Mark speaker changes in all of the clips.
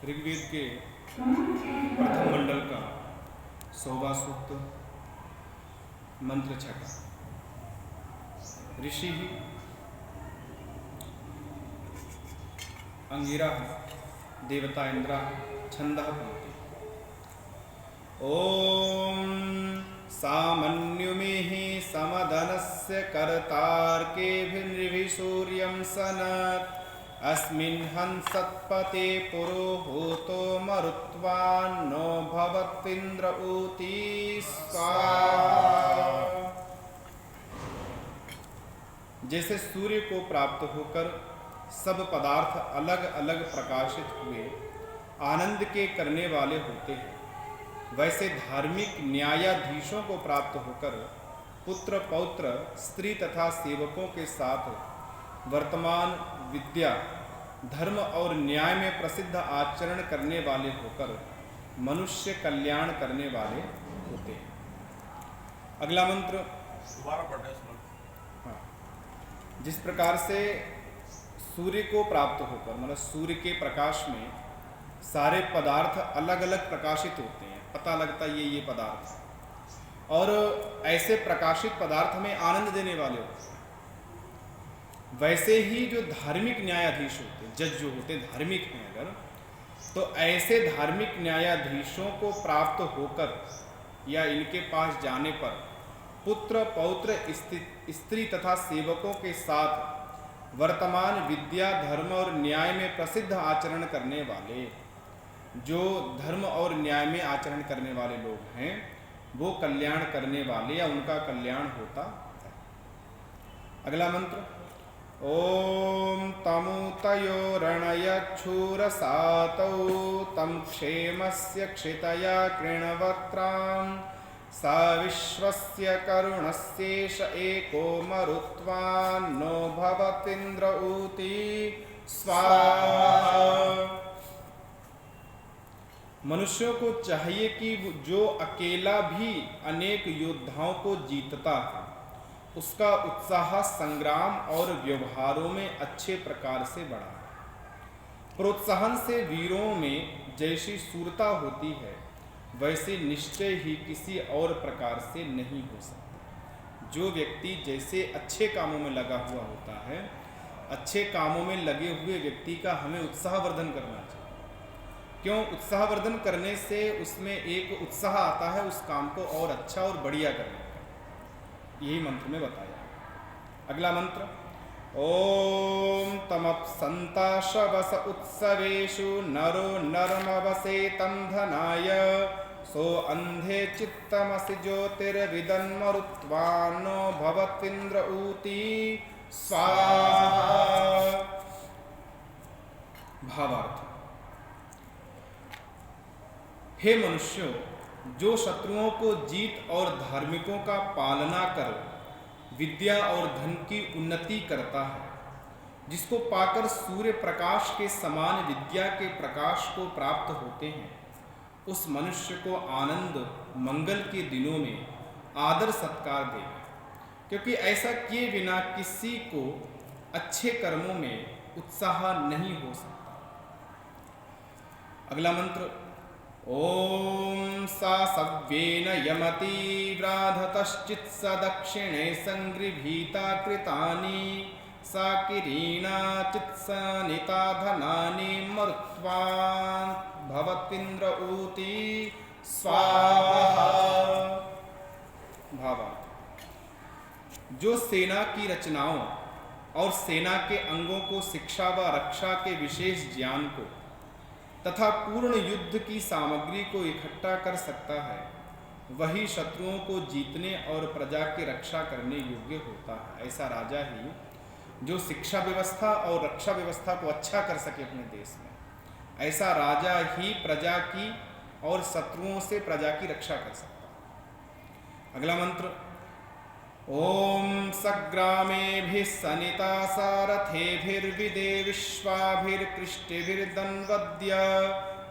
Speaker 1: ऋग्वेद के प्रथम मंडल का 100वां सूक्त, मंत्र 6। ऋषि अंगिरा देवता इंद्रा छंदः भवति। ओम सामन्युमिः समदनस्य कर्तार्केभिर्नृभिः सूर्यं सनत् अस्मिन् हंसत्पते पुरोहूतो मरुत्वान्नो भवत्विन्द्र ऊती स्वाहा। जैसे सूर्य को प्राप्त होकर सब पदार्थ अलग अलग प्रकाशित हुए आनंद के करने वाले होते हैं, वैसे धार्मिक न्यायाधीशों को प्राप्त होकर पुत्र पौत्र स्त्री तथा सेवकों के साथ वर्तमान विद्या धर्म और न्याय में प्रसिद्ध आचरण करने वाले होकर मनुष्य कल्याण करने वाले होते हैं। अगला मंत्र जिस प्रकार से सूर्य को प्राप्त होकर मतलब सूर्य के प्रकाश में सारे पदार्थ अलग अलग प्रकाशित होते हैं, पता लगता ये पदार्थ, और ऐसे प्रकाशित पदार्थ में आनंद देने वाले होते हैं, वैसे ही जो धार्मिक न्यायाधीश होते हैं, जज जो होते हैं धार्मिक हैं अगर, तो ऐसे धार्मिक न्यायाधीशों को प्राप्त होकर या इनके पास जाने पर पुत्र पौत्र स्त्री तथा सेवकों के साथ वर्तमान विद्या धर्म और न्याय में प्रसिद्ध आचरण करने वाले, जो धर्म और न्याय में आचरण करने वाले लोग हैं वो कल्याण करने वाले या उनका कल्याण होता है। अगला मंत्र ओम तमुतयोरणयच्छूरसातौ तं क्षेमस्य क्षितया कृणवत्रां सा विश्वस्य करुणस्येष एको मरुत्वान्नो भवत्विन्द्र ऊती स्वाहा। मनुष्यों को चाहिए कि जो अकेला भी अनेक योद्धाओं को जीतता है उसका उत्साह संग्राम और व्यवहारों में अच्छे प्रकार से बढ़ा। प्रोत्साहन से वीरों में जैसी शूरता होती है वैसे निश्चय ही किसी और प्रकार से नहीं हो सकता। जो व्यक्ति जैसे अच्छे कामों में लगा हुआ होता है, अच्छे कामों में लगे हुए व्यक्ति का हमें उत्साहवर्धन करना चाहिए। क्यों? उत्साहवर्धन करने से उसमें एक उत्साह आता है उस काम को और अच्छा और बढ़िया करने का। यही मंत्र में बताया। अगला मंत्र ओम तमप्सन्ताशवस उत्सवेषु नरो नरमवसेतं धनाय सो अंधे चित्तमसि ज्योतिर्विदन्मरुत्वान्नो भवत्विन्द्र ऊती स्वाहा। भावार्थ, हे मनुष्यों, जो शत्रुओं को जीत और धार्मिकों का पालना कर विद्या और धन की उन्नति करता है, जिसको पाकर सूर्य प्रकाश के समान विद्या के प्रकाश को प्राप्त होते हैं, उस मनुष्य को आनंद मंगल के दिनों में आदर सत्कार देगा, क्योंकि ऐसा किए बिना किसी को अच्छे कर्मों में उत्साह नहीं हो सकता। अगला मंत्र ओम सा सव्येन यमति व्राधतश्चित्स दक्षिणे संगृभीता कृतानि सा किरीणा चित्सनिता धनानि मरुत्वान् भवत्विन्द्र ऊती स्वाहा। भावार्थ, जो सेना की रचनाओं और सेना के अंगों को शिक्षा व रक्षा के विशेष ज्ञान को तथा पूर्ण युद्ध की सामग्री को इकट्ठा कर सकता है, वही शत्रुओं को जीतने और प्रजा की रक्षा करने योग्य होता है। ऐसा राजा ही जो शिक्षा व्यवस्था और रक्षा व्यवस्था को अच्छा कर सके अपने देश में, ऐसा राजा ही प्रजा की और शत्रुओं से प्रजा की रक्षा कर सकता है। अगला मंत्र ओम सग्रामेभिः सनिता सारथेभिर्विदे विश्वाभिर्कृष्टिभिर्दन्वद्य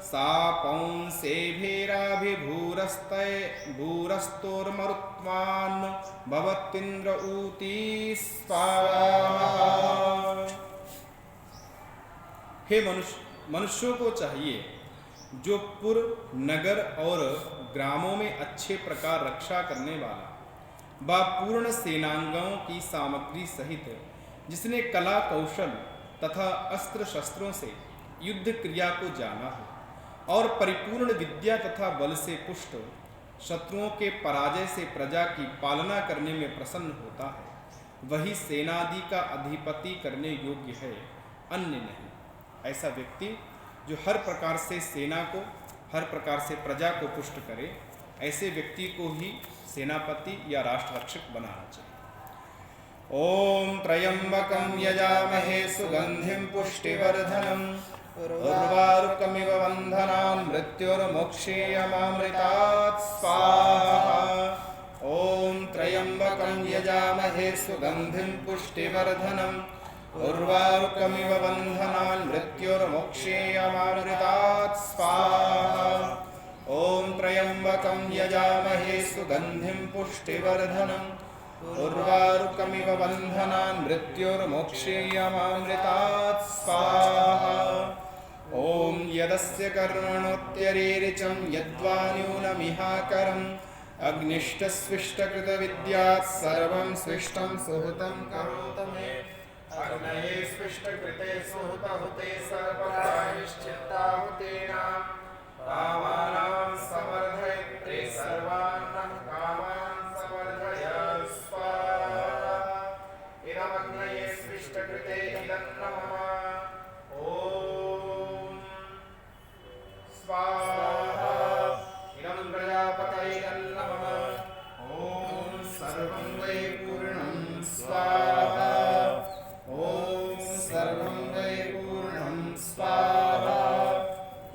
Speaker 1: सा पौंसेभिराभिभूरस्तोर्मरुत्वान् भवत्विन्द्र ऊती स्वाहा। हे मनुष्यों को चाहिए जो पुर, नगर और ग्रामों में अच्छे प्रकार रक्षा करने वाला, व पूर्ण सेनांगों की सामग्री सहित जिसने कला कौशल तथा अस्त्र शस्त्रों से युद्ध क्रिया को जाना हो और परिपूर्ण विद्या तथा बल से पुष्ट शत्रुओं के पराजय से प्रजा की पालना करने में प्रसन्न होता है, वही सेनादि का अधिपति करने योग्य है, अन्य नहीं। ऐसा व्यक्ति जो हर प्रकार से सेना को, हर प्रकार से प्रजा को पुष्ट करे, ऐसे व्यक्ति को ही सेनापति या राष्ट्र रक्षक बनाना चाहिए। ओम त्र्यंबकं यजामहे सुगंधिं पुष्टिवर्धनम् उर्वारुकमिव बन्धनान् मृत्युर्मोक्षीयमामृतात् स्वाहा। ओम त्र्यंबकं यजामहे सुगंधिं पुष्टिवर्धनम् उर्वारुकमिव बन्धनान् मृत्युर्मोक्षीयमामृतात् स्वाहा। ओम त्र्यंबकं यजामहे सुगंधिं पुष्टिवर्धनम् उर्वारुकमिव बन्धनान् मृत्युर्मोक्षीयमामृतात् स्वाहा। ओम यदस्य कर्मणोत्यरीरिचं यद्वा न्यूनमिहाकरम् अग्निष्टस्विष्टकृतविद्यात् सर्वं स्विष्टं सुहृतं करोत मे। अग्नये स्विष्टकृते सुहृतहुते सर्वकार्यनिश्चित्ताहुतेनां कामानां समर्धयत्रे सर्वान् कामान् समर्धय स्वाहा। इदमग्नये स्विष्टकृते इदं नमः। ओम स्वाहा। इदं प्रजापतये नमः। ओम सर्वं वै पूर्णं स्वाहा। ओम सर्वं वै पूर्णं स्वाहा।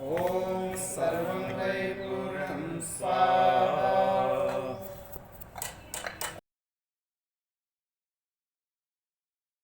Speaker 1: ओम सर्वं वै पूर्णं स्वाहा।